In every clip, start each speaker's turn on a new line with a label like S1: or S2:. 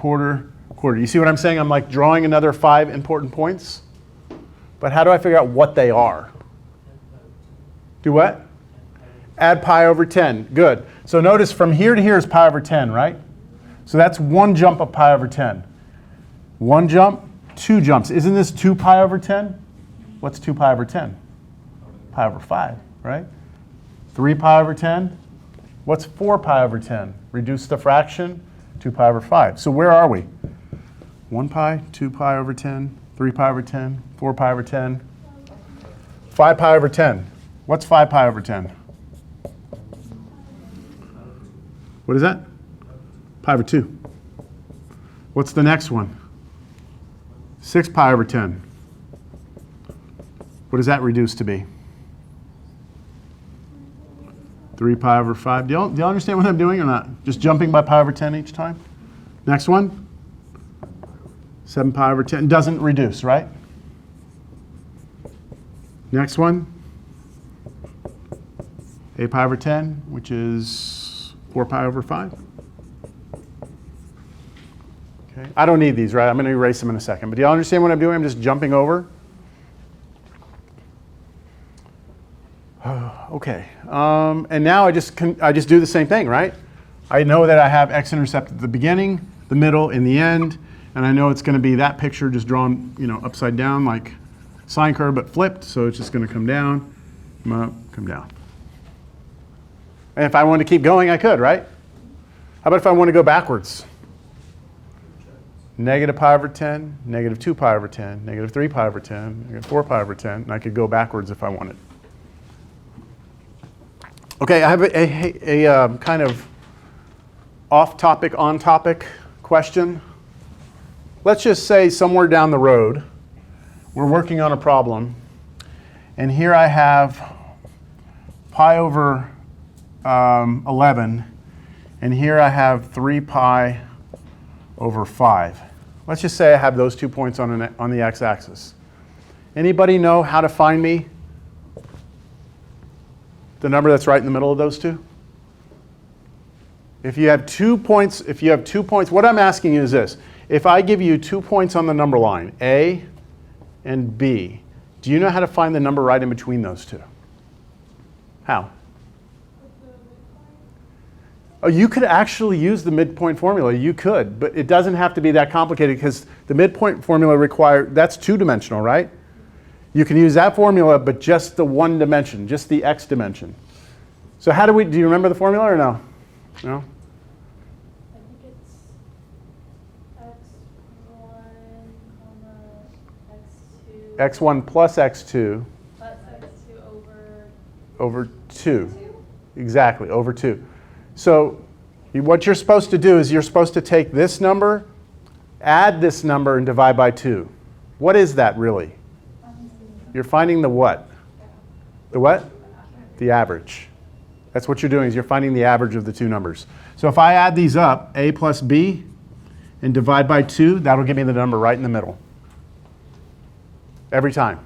S1: quarter, quarter. You see what I'm saying? I'm like drawing another 5 important points. But how do I figure out what they are? Do what? Add pi over 10. Good. So notice from here to here is pi over 10, right? So that's one jump of pi over 10. One jump, two jumps. Isn't this 2 pi over 10? What's 2 pi over 10? Pi over 5, right? 3 pi over 10. What's 4 pi over 10? Reduce the fraction, 2 pi over 5. So where are we? 1 pi, 2 pi over 10, 3 pi over 10, 4 pi over 10, 5 pi over 10. What's 5 pi over 10? What is that? Pi over 2. What's the next one? 6 pi over 10. What does that reduce to be? 3 pi over 5. Do you understand what I'm doing or not? Just jumping by pi over 10 each time? Next one? 7 pi over 10. Doesn't reduce, right? Next one? 8 pi over 10, which is 4 pi over 5. Okay. I don't need these, right? I'm going to erase them in a second. But do you understand what I'm doing? I'm just jumping over. Okay. And now I just do the same thing, right? I know that I have x-intercept at the beginning, the middle, and the end. And I know it's going to be that picture just drawn, upside down like sine curve, but flipped. So it's just going to come down, come up, come down. And if I wanted to keep going, I could, right? How about if I want to go backwards? Negative pi over 10, negative 2 pi over 10, negative 3 pi over 10, negative 4 pi over 10. And I could go backwards if I wanted. Okay, I have a kind of off-topic, on-topic question. Let's just say somewhere down the road, we're working on a problem, and here I have pi over 11, and here I have 3 pi over 5. Let's just say I have those 2 points on the x-axis. Anybody know how to find me the number that's right in the middle of those two? If you have 2 points, what I'm asking you is this. If I give you 2 points on the number line, A and B, do you know how to find the number right in between those two? How? Oh, you could actually use the midpoint formula. You could, but it doesn't have to be that complicated because the midpoint formula that's two-dimensional, right? You can use that formula, but just the one dimension, just the x dimension. So do you remember the formula or no? No?
S2: I think it's x1, x2.
S1: x1 plus x2.
S2: Plus x2
S1: over 2. Exactly, over 2. So what you're supposed to do is you're supposed to take this number, add this number, and divide by 2. What is that really? You're finding the what? The what? The average. That's what you're doing, is you're finding the average of the two numbers. So if I add these up, a plus b, and divide by 2, that'll give me the number right in the middle. Every time.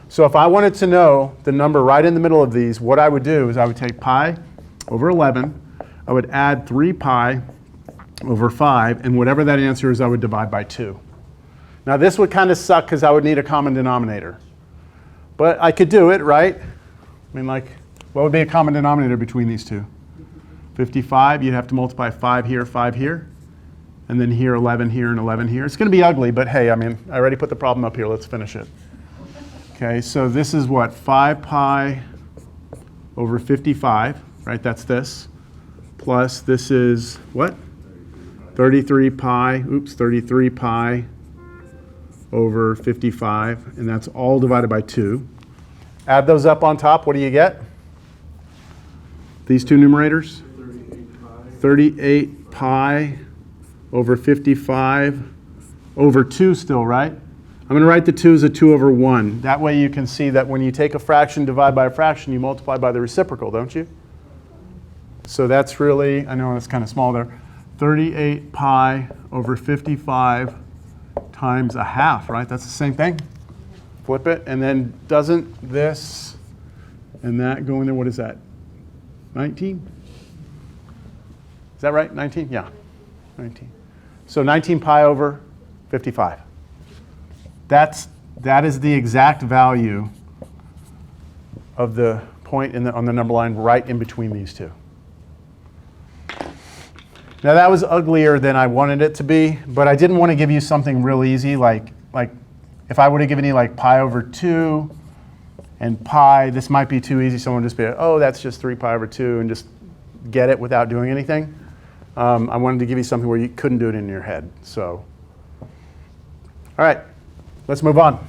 S1: So if I wanted to know the number right in the middle of these, what I would do is I would take pi over 11, I would add 3 pi over 5, and whatever that answer is, I would divide by 2. Now this would kind of suck because I would need a common denominator. But I could do it, right? I mean, like, what would be a common denominator between these two? 55, you'd have to multiply 5 here, and then here 11 here and 11 here. It's going to be ugly, but hey, I mean, I already put the problem up here. Let's finish it. Okay, so this is what? 5 pi over 55, right? That's this. Plus this is what? 33 pi over 55, and that's all divided by 2. Add those up on top, what do you get? These two numerators? 38 pi over 55 over 2 still, right? I'm going to write the 2 as a 2 over 1. That way you can see that when you take a fraction, divide by a fraction, you multiply by the reciprocal, don't you? So that's really, I know it's kind of small there, 38 pi over 55 times a half, right? That's the same thing. Flip it, and then doesn't this and that go in there? What is that? 19? Is that right? 19? Yeah, 19. So 19 pi over 55. That is the exact value of the point on the number line right in between these two. Now that was uglier than I wanted it to be, but I didn't want to give you something real easy like if I would have given you like pi over 2 and pi, this might be too easy. Someone would just be like, oh, that's just 3 pi over 2 and just get it without doing anything. I wanted to give you something where you couldn't do it in your head. So, all right, let's move on.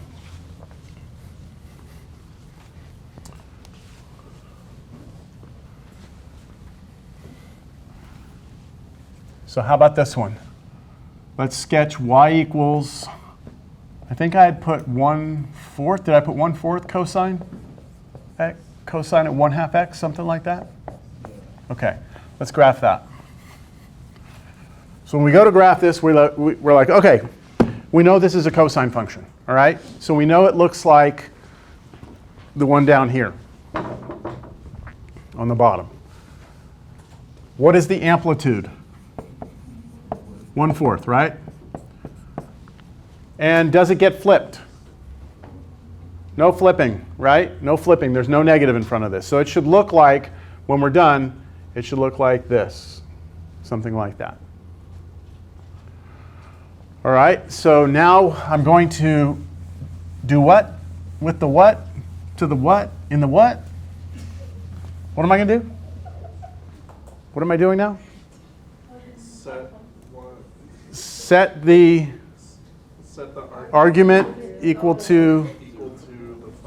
S1: So how about this one? Let's sketch y equals, I think I had put 1/4. Did I put 1/4 cosine? Cosine at 1/2 x, something like that? Okay, let's graph that. So when we go to graph this, we're like, okay, we know this is a cosine function, all right? So we know it looks like the one down here on the bottom. What is the amplitude? 1/4, right? And does it get flipped? No flipping, right? No flipping. There's no negative in front of this. So it should look like, when we're done, it should look like this, something like that. All right, so now I'm going to do what? With the what? To the what? In the what? What am I going to do? What am I doing now? Set the argument equal to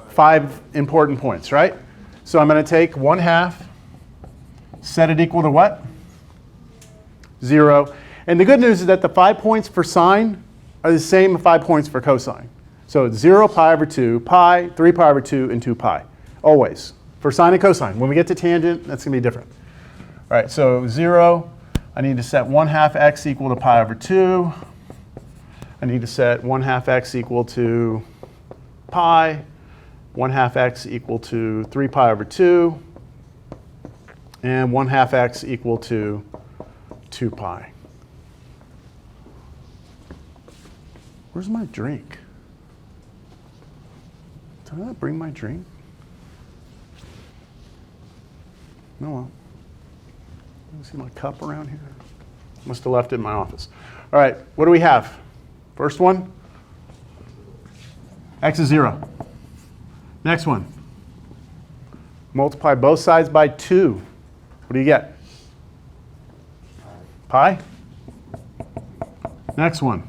S1: 5 important points, right? So I'm going to take 1/2, set it equal to what? 0. And the good news is that the 5 points for sine are the same 5 points for cosine. So it's 0 pi over 2, pi, 3 pi over 2, and 2 pi. Always. For sine and cosine. When we get to tangent, that's going to be different. All right, so 0. I need to set 1/2 x equal to pi over 2. I need to set 1/2 x equal to pi, 1/2 x equal to 3 pi over 2, and 1/2 x equal to 2 pi. Where's my drink? Did I not bring my drink? No, well. Let me see my cup around here. Must have left it in my office. All right, what do we have? First one, x is 0. Next one, multiply both sides by 2. What do you get? Pi. Next one,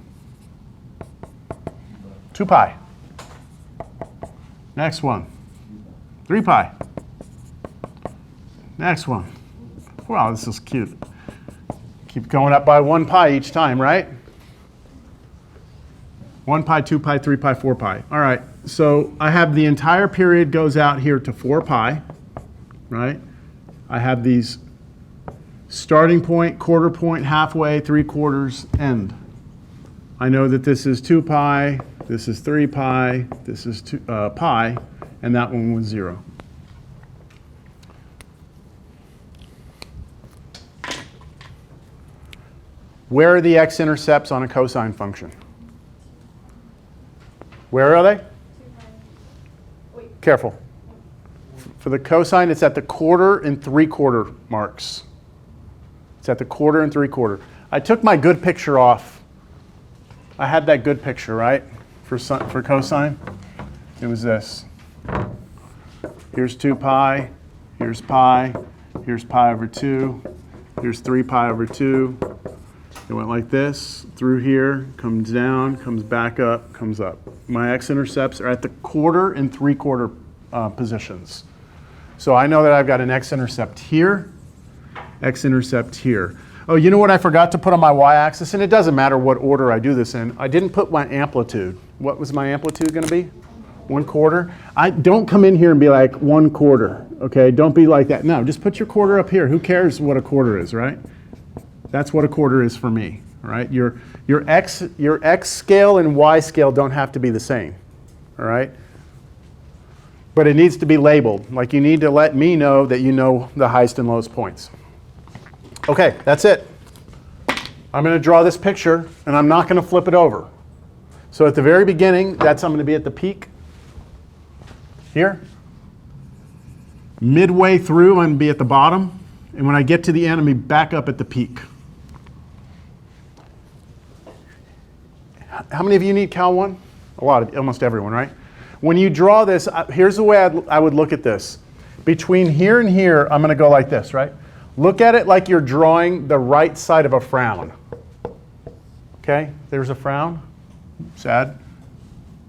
S1: 2 pi. Next one, 3 pi. Next one. Wow, this is cute. Keep going up by 1 pi each time, right? 1 pi, 2 pi, 3 pi, 4 pi. All right, so I have the entire period goes out here to 4 pi, right? I have these starting point, quarter point, halfway, 3/4, end. I know that this is 2 pi, this is 3 pi, this is pi, and that one was 0. Where are the x-intercepts on a cosine function? Where are they?
S2: 2 pi. Wait.
S1: Careful. For the cosine, it's at the quarter and 3/4 marks. It's at the quarter and 3/4. I took my good picture off. I had that good picture, right? For cosine. It was this. Here's 2 pi. Here's pi. Here's pi over 2. Here's 3 pi over 2. It went like this, through here, comes down, comes back up, comes up. My x-intercepts are at the quarter and 3/4 positions. So I know that I've got an x-intercept here, x-intercept here. Oh, you know what I forgot to put on my y-axis? And it doesn't matter what order I do this in. I didn't put my amplitude. What was my amplitude going to be? 1/4. Don't come in here and be like 1/4, okay? Don't be like that. No, just put your quarter up here. Who cares what a quarter is, right? That's what a quarter is for me, right? Your x scale and y scale don't have to be the same, all right? But it needs to be labeled. Like you need to let me know that you know the highest and lowest points. Okay, that's it. I'm going to draw this picture, and I'm not going to flip it over. So at the very beginning, I'm going to be at the peak here. Midway through, I'm going to be at the bottom. And when I get to the end, I'm going to be back up at the peak. How many of you need Cal 1? A lot of, almost everyone, right? When you draw this, here's the way I would look at this. Between here and here, I'm going to go like this, right? Look at it like you're drawing the right side of a frown. Okay, there's a frown. Sad.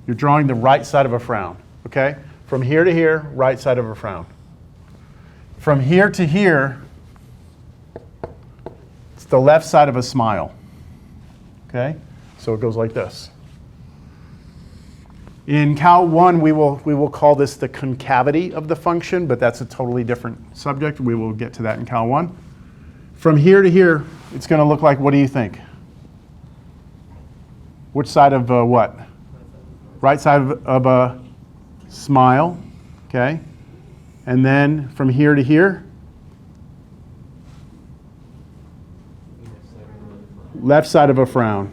S1: You're drawing the right side of a frown. Okay? From here to here, right side of a frown. From here to here, it's the left side of a smile. Okay? So it goes like this. In Cal 1, we will call this the concavity of the function, but that's a totally different subject. We will get to that in Cal 1. From here to here, it's going to look like, what do you think? Which side of what? Right side of a smile, okay? And then from here to here, left side of a frown.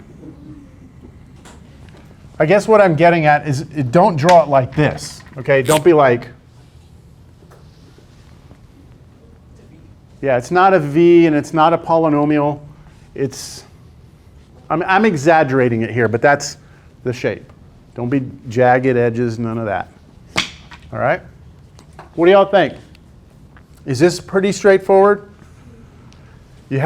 S1: I guess what I'm getting at is don't draw it like this, okay? Don't be like, yeah, it's not a V and it's not a polynomial. It's, I'm exaggerating it here, but that's the shape. Don't be jagged edges, none of that. All right? What do y'all think? Is this pretty straightforward? You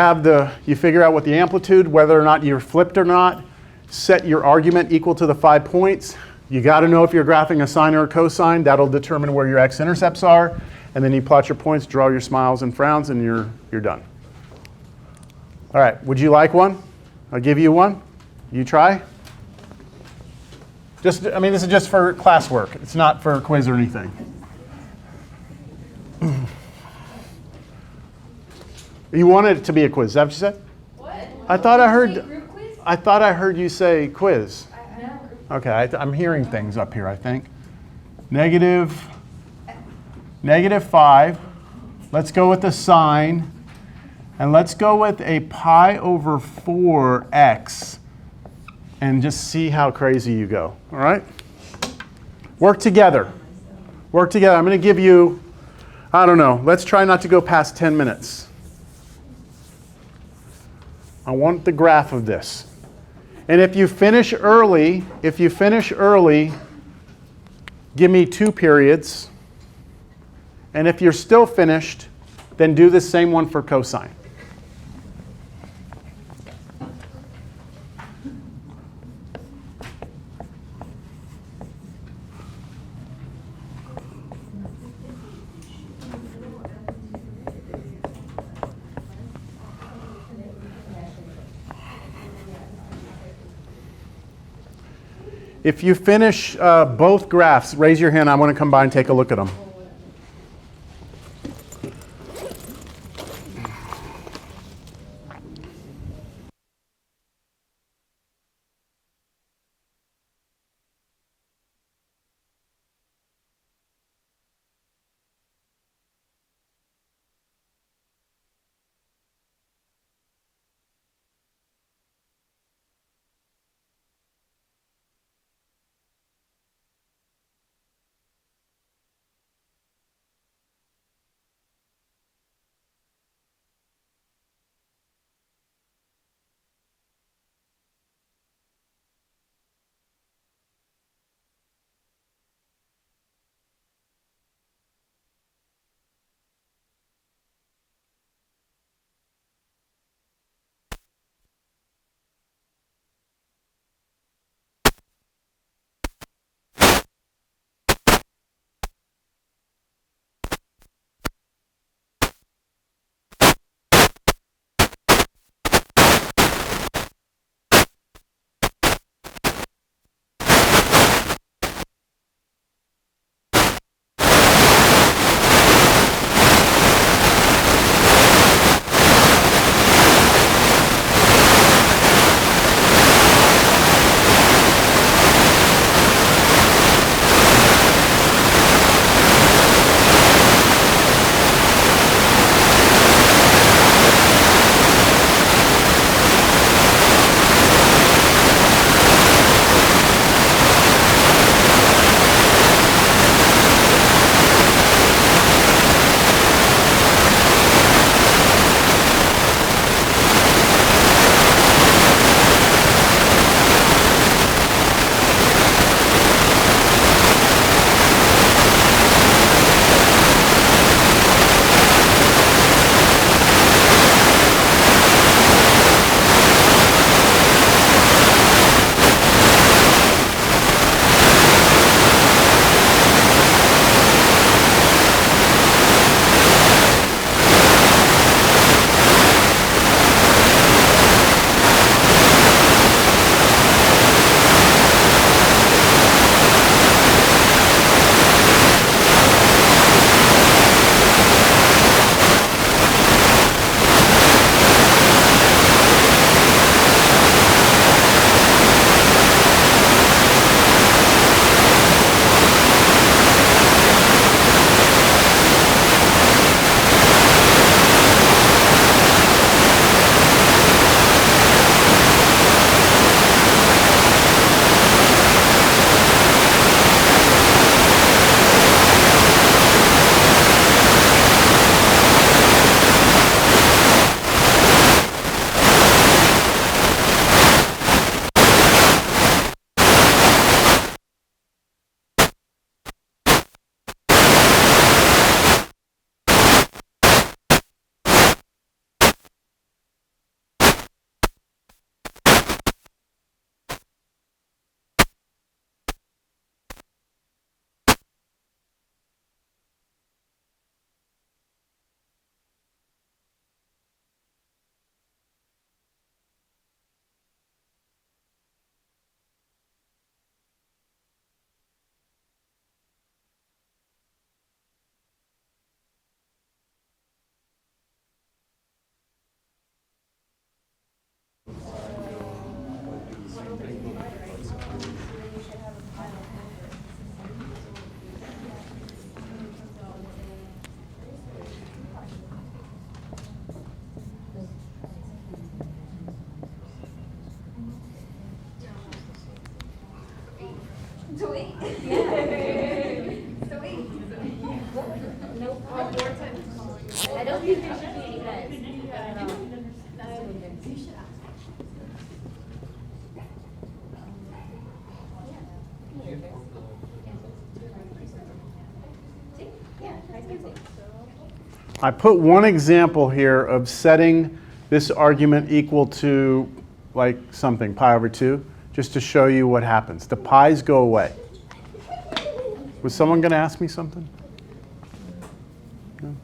S1: figure out what the amplitude, whether or not you're flipped or not, set your argument equal to the 5 points. You got to know if you're graphing a sine or a cosine. That'll determine where your x-intercepts are. And then you plot your points, draw your smiles and frowns, and you're done. All right, would you like one? I'll give you one. You try. This is just for classwork. It's not for a quiz or anything. You wanted it to be a quiz. Is that what you said?
S2: What?
S1: I thought I heard.
S2: Group quiz?
S1: I thought I heard you say quiz.
S2: No.
S1: Okay, I'm hearing things up here, I think. Negative 5. Let's go with the sine. And let's go with a pi over 4x and just see how crazy you go. All right? Work together. Work together. I'm going to give you, I don't know, let's try not to go past 10 minutes. I want the graph of this. And if you finish early, give me 2 periods. And if you're still finished, then do the same one for cosine. If you finish both graphs, raise your hand. I want to come by and take a look at them.
S2: Sweet. Sweet. Nope. I don't think there should be any guys.
S1: I put one example here of setting this argument equal to like something, pi over 2, just to show you what happens. The pi's go away. Was someone going to ask me something? No?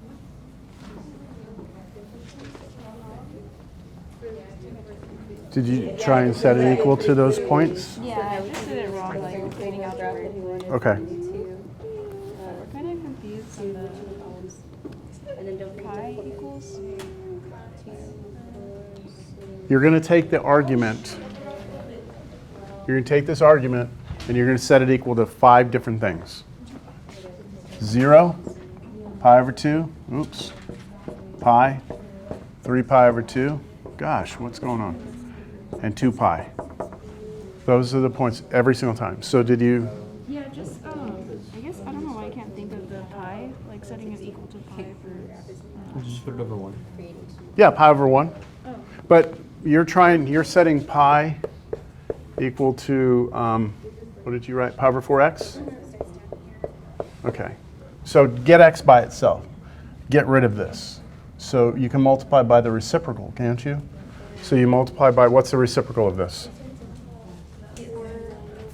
S1: Did you try and set it equal to those points?
S3: Yeah, I just did it wrong, like creating algebra.
S1: Okay.
S3: We're kind of confused on the pi equals.
S1: You're going to take the argument. You're going to take this argument and you're going to set it equal to 5 different things. 0, pi over 2, oops, pi, 3 pi over 2, gosh, what's going on? And 2 pi. Those are the points every single time. So did you?
S3: Yeah, just, I guess, I don't know why I can't think of the pi, like setting it equal to pi for.
S4: Just put it over 1.
S1: Yeah, pi over 1.
S3: Oh.
S1: But you're setting pi equal to, what did you write, pi over 4x? Okay. So get x by itself. Get rid of this. So you can multiply by the reciprocal, can't you? So you multiply by, what's the reciprocal of this?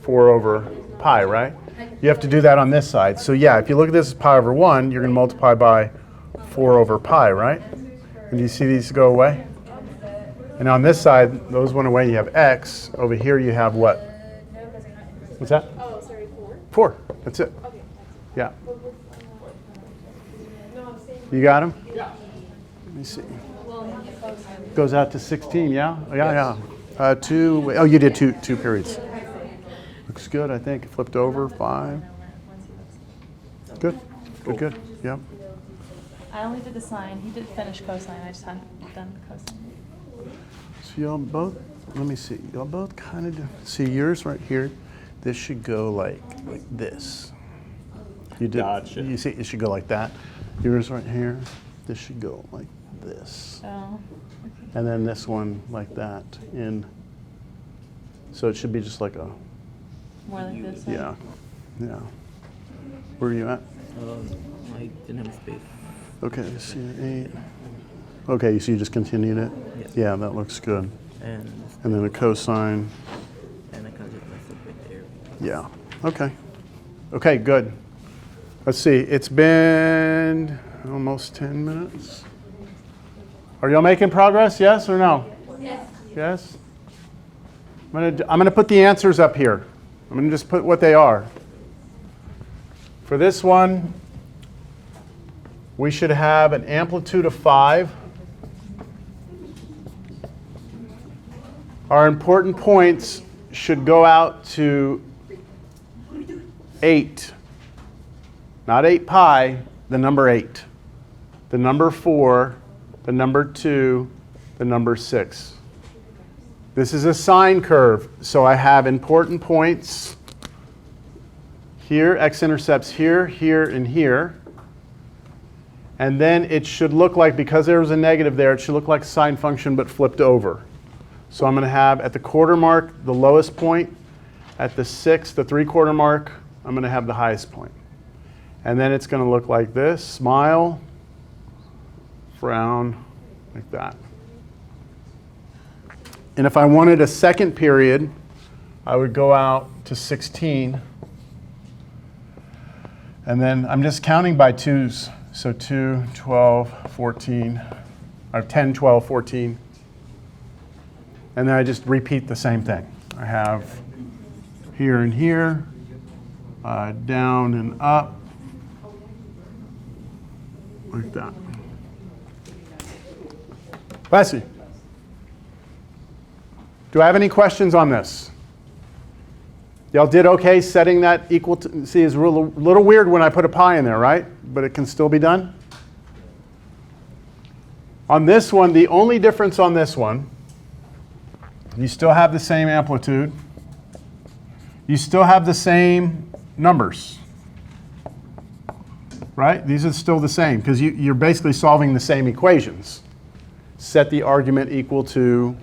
S1: 4 over pi, right? You have to do that on this side. So yeah, if you look at this as pi over 1, you're going to multiply by 4 over pi, right? And do you see these go away? And on this side, those went away. You have x. Over here, you have what? What's that?
S2: Oh, sorry, 4?
S1: 4. That's it.
S2: Okay.
S1: Yeah.
S2: No, I'm saying.
S1: You got them? Yeah. Let me see. Goes out to 16, yeah? Yeah, yeah. 2, oh, you did two periods. Looks good, I think. Flipped over, 5. Good, good, good. Yep.
S5: I only did the sine. He did finish cosine. I just hadn't done cosine.
S1: So y'all both, let me see. Y'all both kind of do. See, yours right here, this should go like this. You did.
S4: Gotcha.
S1: You see, it should go like that. Yours right here, this should go like this.
S5: Oh.
S1: And then this one like that. So it should be just like a,
S5: More like this.
S1: yeah, yeah. Where are you at?
S4: I didn't have space.
S1: Okay, see 8. Okay, so you just continued it?
S4: Yes.
S1: Yeah, that looks good.
S4: And
S1: And then a cosine.
S4: I kind of just messed up right there.
S1: Yeah. Okay. Okay, good. Let's see. It's been almost 10 minutes. Are y'all making progress? Yes or no?
S2: Yes.
S1: Yes? I'm gonna put the answers up here. I'm gonna just put what they are. For this one, we should have an amplitude of 5. Our important points should go out to 8. Not 8 pi, the number 8. The number 4, the number 2, the number 6. This is a sine curve, so I have important points here, x-intercepts here, here, and here. And then it should look like, because there was a negative there, it should look like a sine function but flipped over. So I'm going to have at the quarter mark the lowest point. At the 6, the 3/4 mark, I'm going to have the highest point. And then it's going to look like this, smile, frown, like that. And if I wanted a second period, I would go out to 16. And then I'm just counting by 2s. So 2, 12, 14, or 10, 12, 14. And then I just repeat the same thing. I have here and here, down and up, like that. Leslie, do I have any questions on this? Y'all did okay setting that equal to, see, it's a little weird when I put a pi in there, right? But it can still be done. On this one, the only difference on this one, you still have the same amplitude. You still have the same numbers, right? These are still the same because you're basically solving the same equations. Set the argument equal to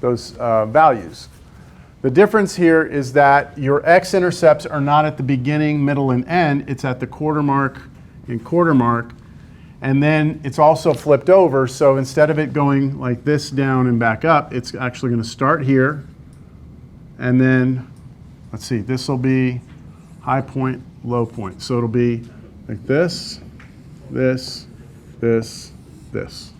S1: those values. The difference here is that your x-intercepts are not at the beginning, middle, and end. It's at the quarter mark and quarter mark. And then it's also flipped over. So instead of it going like this down and back up, it's actually going to start here. And then, let's see, this will be high point, low point. So it'll be like this, this, this, this.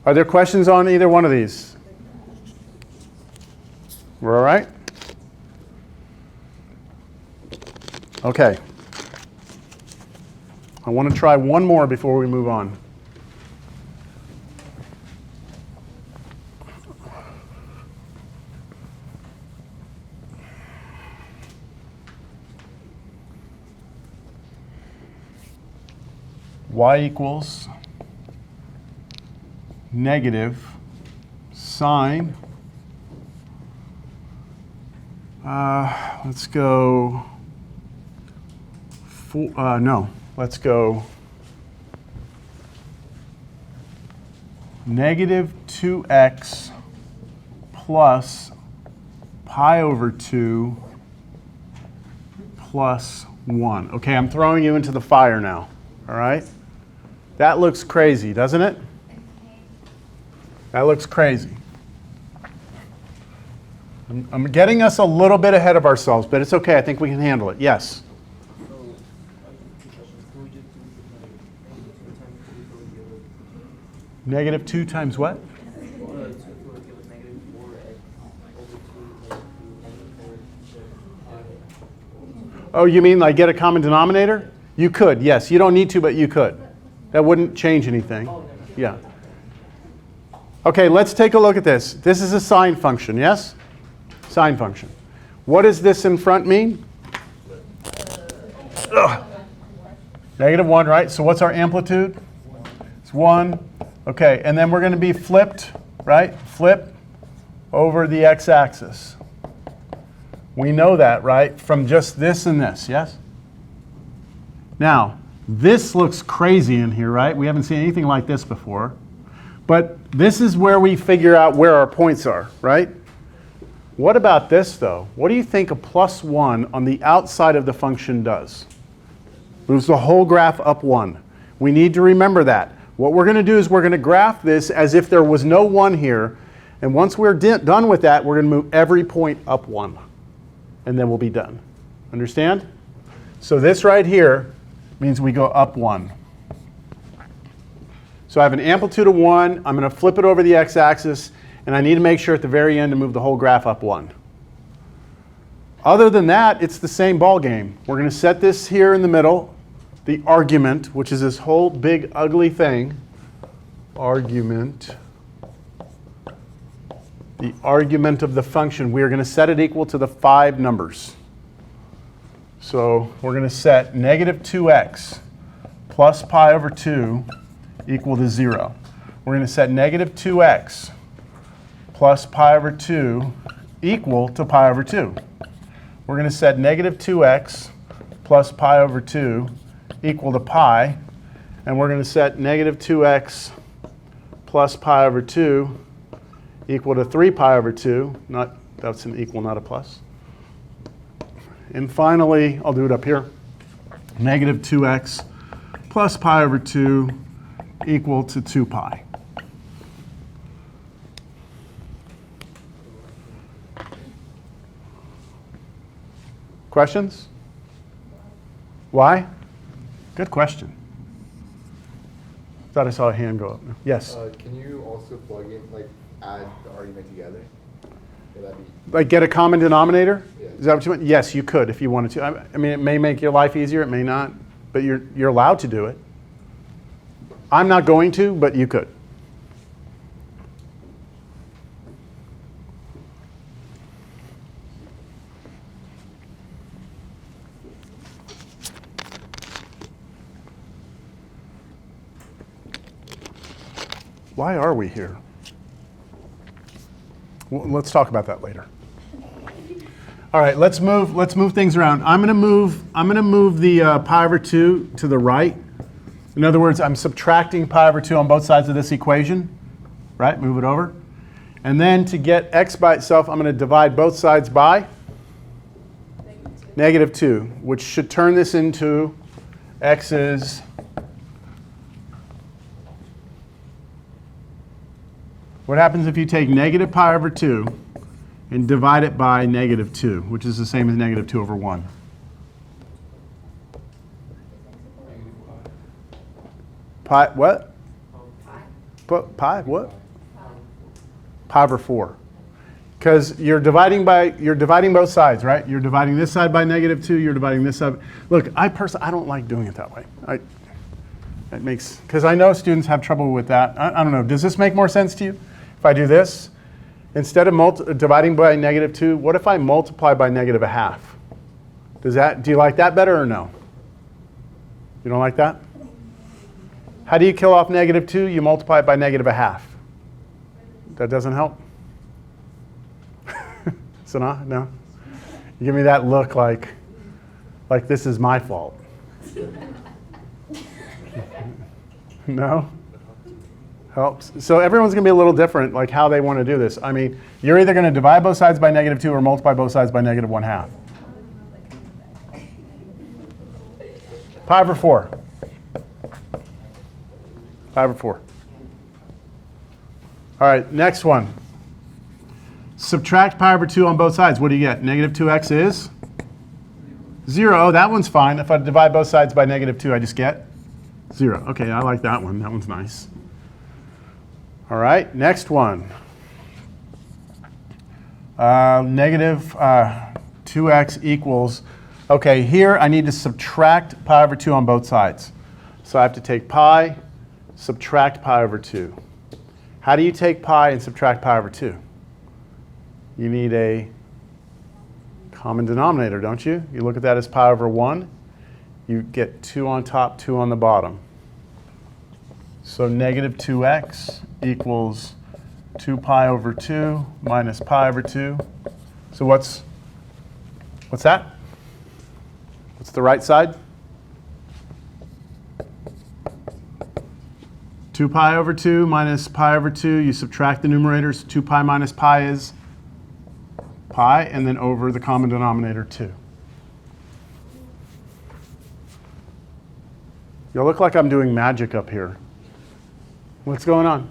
S1: Are there questions on either one of these? We're all right? Okay. I want to try one more before we move on. Y equals negative sine, let's go, let's go negative 2x plus pi over 2 plus 1. Okay, I'm throwing you into the fire now, all right? That looks crazy, doesn't it? That looks crazy. I'm getting us a little bit ahead of ourselves, but it's okay. I think we can handle it. Yes? Negative 2 times what? Oh, you mean like get a common denominator? You could, yes. You don't need to, but you could. That wouldn't change anything. Yeah. Okay, let's take a look at this. This is a sine function, yes? Sine function. What does this in front mean? Negative 1, right? So what's our amplitude? It's 1. Okay, and then we're going to be flipped, right? Flip over the x-axis. We know that, right? From just this and this, yes? Now, this looks crazy in here, right? We haven't seen anything like this before. But this is where we figure out where our points are, right? What about this, though? What do you think a plus 1 on the outside of the function does? Moves the whole graph up 1. We need to remember that. What we're going to do is we're going to graph this as if there was no 1 here. And once we're done with that, we're going to move every point up 1. And then we'll be done. Understand? So this right here means we go up 1. So I have an amplitude of 1. I'm going to flip it over the x-axis. And I need to make sure at the very end to move the whole graph up 1. Other than that, it's the same ball game. We're going to set this here in the middle, the argument, which is this whole big ugly thing. Argument. The argument of the function. We are going to set it equal to the 5 numbers. So we're going to set negative 2x plus pi over 2 equal to 0. We're going to set negative 2x plus pi over 2 equal to pi over 2. We're going to set negative 2x plus pi over 2 equal to pi. And we're going to set negative 2x plus pi over 2 equal to 3 pi over 2. That's an equal, not a plus. And finally, I'll do it up here. Negative 2x plus pi over 2 equal to 2 pi. Questions? Why? Good question. Thought I saw a hand go up. Yes?
S6: Can you also plug in, like, add the argument together? Would that be?
S1: Like get a common denominator?
S6: Yeah.
S1: Is that what you meant? Yes, you could if you wanted to. I mean, it may make your life easier, it may not, but you're allowed to do it. I'm not going to, but you could. Why are we here? Well, let's talk about that later. All right, let's move things around. I'm going to move the pi over 2 to the right. In other words, I'm subtracting pi over 2 on both sides of this equation, right? Move it over. And then to get x by itself, I'm going to divide both sides by -2, which should turn this into x is what happens if you take negative pi over 2 and divide it by -2, which is the same as -2 over 1. Pi, what? Pi, what? Pi over 4. Because you're dividing both sides, right? You're dividing this side by -2, you're dividing this side. Look, I don't like doing it that way. It makes, because I know students have trouble with that. I don't know, does this make more sense to you? If I do this, instead of dividing by -2, what if I multiply by -1/2? Do you like that better or no? You don't like that? How do you kill off -2? You multiply it by -1/2. That doesn't help? So no? You give me that look like this is my fault. No? Helps. So everyone's going to be a little different, like how they want to do this. I mean, you're either going to divide both sides by -2 or multiply both sides by -1/2. Pi over 4. Pi over 4. All right, next one. Subtract pi over 2 on both sides. What do you get? -2x is 0. Oh, that one's fine. If I divide both sides by -2, I just get 0. Okay, I like that one. That one's nice. All right, next one. -2x equals, okay, here I need to subtract pi over 2 on both sides. So I have to take pi, subtract pi over 2. How do you take pi and subtract pi over 2? You need a common denominator, don't you? You look at that as pi over 1. You get 2 on top, 2 on the bottom. So -2x equals 2 pi over 2 minus pi over 2. So what's that? What's the right side? 2 pi over 2 minus pi over 2. You subtract the numerators. 2 pi minus pi is pi, and then over the common denominator 2. You look like I'm doing magic up here. What's going on?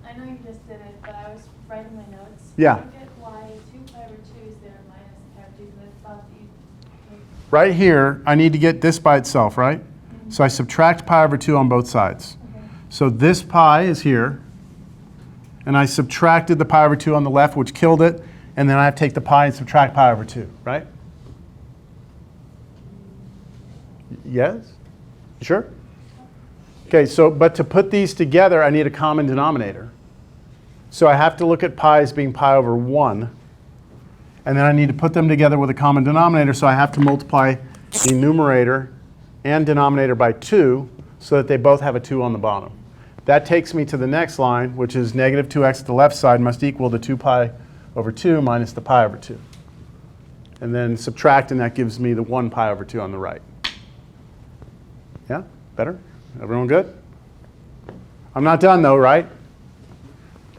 S5: I know you just did it, but I was writing my notes.
S1: Yeah.
S5: I don't get why 2 pi over 2 is there minus pi over 2, because I thought that you...
S1: Right here, I need to get this by itself, right?
S5: Mm-hmm.
S1: So I subtract pi over 2 on both sides.
S5: Okay.
S1: So this pi is here, and I subtracted the pi over 2 on the left, which killed it, and then I have to take the pi and subtract pi over 2, right? Yes? You sure? Okay, so, but to put these together, I need a common denominator. So I have to look at pi as being pi over 1, and then I need to put them together with a common denominator, so I have to multiply the numerator and denominator by 2 so that they both have a 2 on the bottom. That takes me to the next line, which is -2x at the left side must equal the 2 pi over 2 minus the pi over 2. And then subtract, and that gives me the 1 pi over 2 on the right. Yeah? Better? Everyone good? I'm not done though, right?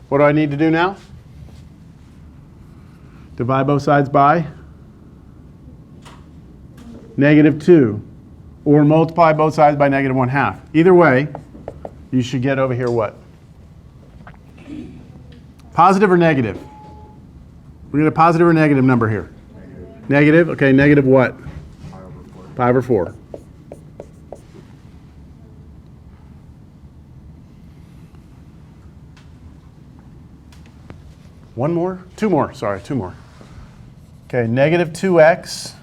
S1: What do I need to do now? Divide both sides by -2. Or multiply both sides by -1/2. Either way, you should get over here what? Positive or negative? We get a positive or negative number here? Negative. Okay, negative what? Pi over 4. One more? Two more, sorry, two more. Okay, -2x.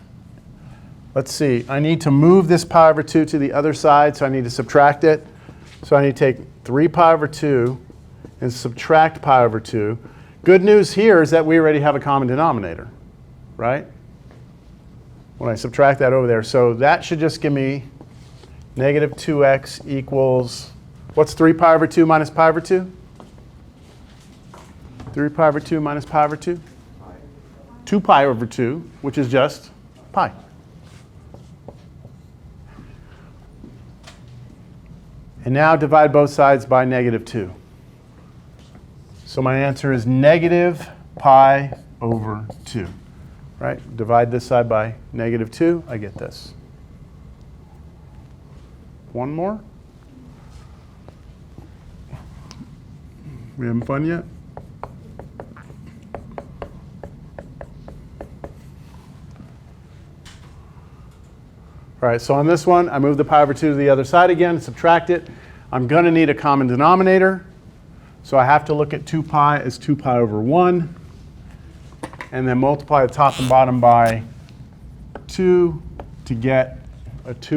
S1: Let's see, I need to move this pi over 2 to the other side, so I need to subtract it. So I need to take 3 pi over 2 and subtract pi over 2. Good news here is that we already have a common denominator, right? When I subtract that over there. So that should just give me -2x equals What's 3 pi over 2 minus pi over 2? 3 pi over 2 minus pi over 2? 2 pi over 2, which is just pi. And now divide both sides by negative 2. So my answer is negative pi over 2. Right? Divide this side by negative 2, I get this. One more? We having fun yet? All right, so on this one, I move the pi over 2 to the other side again, subtract it. I'm going to need a common denominator. So I have to look at 2 pi as 2 pi over 1. And then multiply the top and bottom by 2 to get a 2